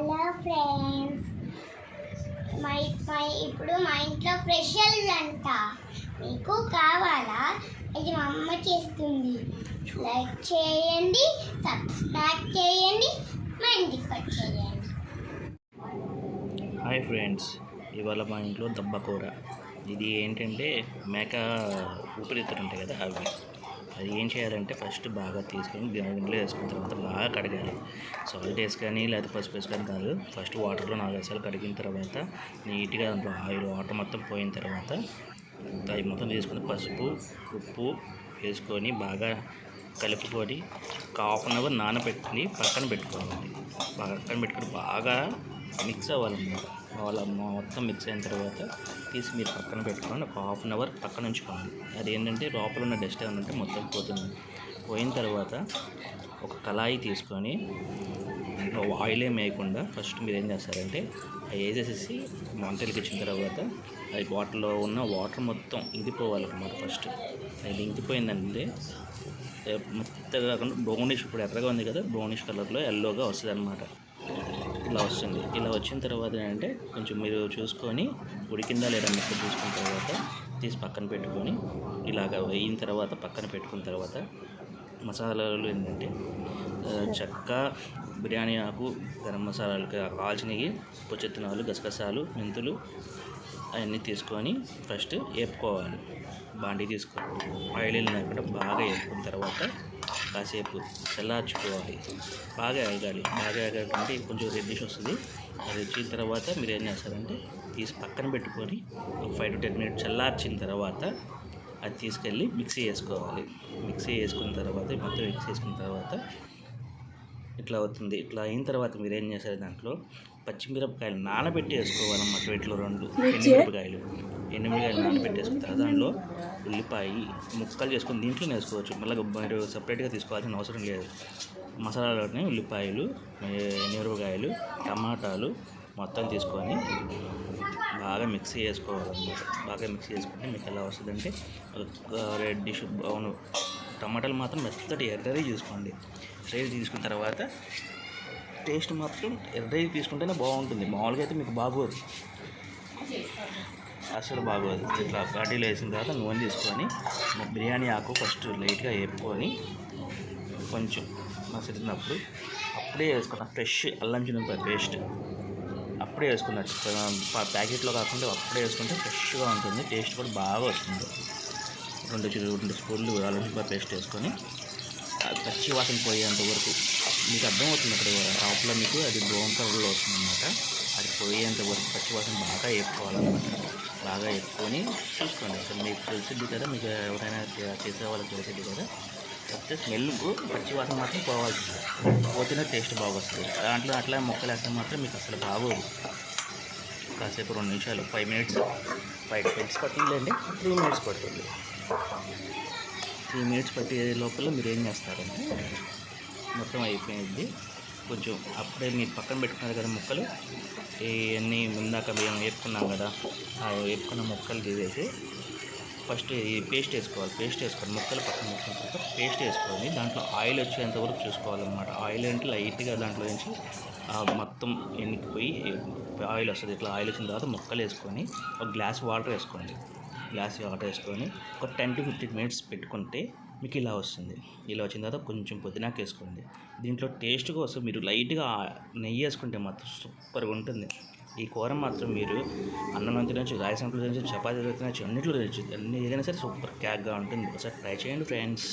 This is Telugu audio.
హలో ఫ్రెండ్స్, ఇప్పుడు మా ఇంట్లో స్పెషల్ అంట. మీకు కావాలా? ఇది మా అమ్మ చేస్తుంది. లైక్ చేయండి, సబ్స్క్రైబ్ చేయండి, మా ఇంటికి వచ్చేయండి. హాయ్ ఫ్రెండ్స్, ఇవాళ మా ఇంట్లో దబ్బకూర. ఇది ఏంటంటే మేక ఊపిరితిత్తులు ఉంటాయి కదా, అది ఏం చేయాలంటే ఫస్ట్ బాగా తీసుకొని గిన్నెలో వేసుకున్న తర్వాత బాగా కడగాలి. సాల్ట్ వేసుకొని లేకపోతే పసుపు వేసుకొని కాదు, ఫస్ట్ వాటర్లో 4 సార్లు కడిగిన తర్వాత నీట్గా దాంట్లో ఆయిల్ వాటర్ మొత్తం పోయిన తర్వాత అవి మొత్తం తీసుకొని పసుపు ఉప్పు వేసుకొని బాగా కలుపుకొని ఒక ½ అవర్ నానబెట్టి పక్కన పెట్టుకోవాలి. పక్కన పెట్టుకొని బాగా మిక్స్ అవ్వాలన్నమాట. మొత్తం మిక్స్ అయిన తర్వాత తీసి మీరు పక్కన పెట్టుకొని ఒక ½ అవర్ పక్కన ఉంచుకోవాలి. అది ఏంటంటే లోపల ఉన్న డస్ట్ ఏమైనా ఉంటే మొత్తం పోతుంది. పోయిన తర్వాత ఒక కళాయి తీసుకొని ఆయిల్ ఏం వేయకుండా ఫస్ట్ మీరు ఏం చేస్తారంటే అవి వేసేసి మంటలకి ఇచ్చిన తర్వాత అది వాటర్లో ఉన్న వాటర్ మొత్తం ఇంకిపోవాలన్నమాట. ఫస్ట్ అది ఇంకిపోయిందంటే మెత్తగా కాకుండా బ్రౌనిష్, ఇప్పుడు ఎర్రగా ఉంది కదా, బ్రౌనిష్ కలర్లో ఎల్లోగా వస్తుంది అన్నమాట. ఇలా వస్తుంది. ఇలా వచ్చిన తర్వాత ఏంటంటే కొంచెం మీరు చూసుకొని ఉడికిందా లేదా మెత్త చూసుకున్న తర్వాత తీసి పక్కన పెట్టుకొని ఇలాగ వేయిన తర్వాత పక్కన పెట్టుకున్న తర్వాత మసాలాలు ఏంటంటే చెక్క, బిర్యానీ ఆకు, గరం మసాలాలు కాల్చినవి, పుచ్చత్తినాలు, గసగసాలు, మెంతులు అవన్నీ తీసుకొని ఫస్ట్ వేపుకోవాలి. బాండీ తీసుకొని ఆయిల్ లేకుండా బాగా వేపుకున్న తర్వాత కాసేపు చల్లార్చుకోవాలి. బాగా వేగాలి. బాగా వేగాలంటే కొంచెం రెడ్డిష్ వస్తుంది. అది వచ్చిన తర్వాత మీరు ఏం చేస్తారంటే తీసి పక్కన పెట్టుకొని ఒక 5 to 10 minutes చల్లార్చిన తర్వాత అది తీసుకెళ్ళి మిక్సీ వేసుకోవాలి. మిక్సీ వేసుకున్న తర్వాత మొత్తం మిక్సీ వేసుకున్న తర్వాత ఇట్లా అవుతుంది. ఇట్లా అయిన తర్వాత మీరు ఏం చేస్తారు, దాంట్లో పచ్చిమిరపకాయలు నానబెట్టి వేసుకోవాలన్నమాట. వీటిలో 2 ఎండుమిరపకాయలు నానబెట్టి వేసుకున్న తర్వాత దాంట్లో ఉల్లిపాయ ముక్కలు చేసుకొని దీంట్లోనే వేసుకోవచ్చు. మళ్ళీ మీరు సపరేట్గా తీసుకోవాల్సిన అవసరం లేదు. మసాలాలోనే ఉల్లిపాయలు, ఎండుమిరపకాయలు, టమాటాలు మొత్తం తీసుకొని బాగా మిక్సీ చేసుకోవాలన్నమాట. బాగా మిక్సీ చేసుకుంటే మీకు ఎలా వస్తుందంటే రెడ్డిష్ బ్రౌన్. టమాటాలు మాత్రం మెత్తటి ఎర్రది తీసుకోండి. ఎర్రది తీసుకున్న తర్వాత టేస్ట్ మాత్రం ఎర్రది తీసుకుంటేనే బాగుంటుంది. మామూలుగా అయితే మీకు బాగోదు, అసలు బాగోదు. ఇట్లా కడ్డీలో వేసిన తర్వాత నూనె తీసుకొని బిర్యానీ ఆకు ఫస్ట్ లైట్గా వేపుకొని కొంచెం మసిలినప్పుడు అప్పుడే వేసుకున్న ఫ్రెష్ అల్లం చిన్నులపాయ పేస్ట్ అప్పుడే వేసుకున్నట్టు, ప్యాకెట్లో కాకుండా అప్పుడే వేసుకుంటే ఫ్రెష్గా ఉంటుంది. టేస్ట్ కూడా బాగా వస్తుంది. 2 స్పూన్లు అల్లం చిన్నులపాయ పేస్ట్ వేసుకొని పచ్చి వాసన పోయేంత వరకు మీకు అర్థమవుతుంది. అక్కడ టాప్లో మీకు అది బ్రౌన్ కలర్లో వస్తుంది అన్నమాట. అది పోయేంత వరకు పచ్చి వాసన బాగా వేపుకోవాలన్నమాట. బాగా వేపుకొని చూసుకోండి. అసలు మీకు తెలిసింది కదా, మీకు ఎవరైనా చేసే వాళ్ళకి తెలిసింది కదా, కాకపోతే స్మెల్కు పచ్చి వాసన మాత్రం పోవాల్సింది. పోతేనే టేస్ట్ బాగా వస్తుంది. దాంట్లో అట్లా ముక్కలు వేస్తే మాత్రం మీకు అసలు బాగోదు. కాసేపు 2 నిమిషాలు 5 minutes 5 minutes పట్టిందండి, 3 minutes పడుతుంది. 3 minutes పట్టే లోపల మీరు ఏం చేస్తారంటే మొత్తం అయిపోయింది. కొంచెం అప్పుడే మీరు పక్కన పెట్టుకున్నారు కదా ముక్కలు, ఇవన్నీ ముందాక మేము వేపుకున్నాం కదా, ఆ వేపుకున్న ముక్కలు తీసేసి ఫస్ట్ ఈ పేస్ట్ వేసుకోవాలి. పేస్ట్ వేసుకొని ముక్కలు పక్కన పెట్టుకున్న తర్వాత పేస్ట్ వేసుకొని దాంట్లో ఆయిల్ వచ్చేంత వరకు చూసుకోవాలన్నమాట. ఆయిల్ అంటే లైట్గా దాంట్లో నుంచి మొత్తం ఎన్నికిపోయి ఆయిల్ వస్తుంది. ఇట్లా ఆయిల్ వచ్చిన తర్వాత ముక్కలు వేసుకొని ఒక గ్లాస్ వాటర్ వేసుకోండి. గ్లాస్ వాటర్ వేసుకొని ఒక 10 to 15 minutes పెట్టుకుంటే మీకు ఇలా వస్తుంది. ఇలా వచ్చిన తర్వాత కొంచెం పుదీనాకు వేసుకోండి. దీంట్లో టేస్ట్ కోసం మీరు లైట్గా నెయ్యి వేసుకుంటే మాత్రం సూపర్గా ఉంటుంది. ఈ కూర మాత్రం మీరు అన్నం తినచ్చు, రాయసం తినచ్చు, చపాతీ తినచ్చు, అన్నింటిలో తినచ్చు. అన్ని ఏదైనా సరే సూపర్ క్యాక్గా ఉంటుంది. ఒకసారి ట్రై చేయండి ఫ్రెండ్స్.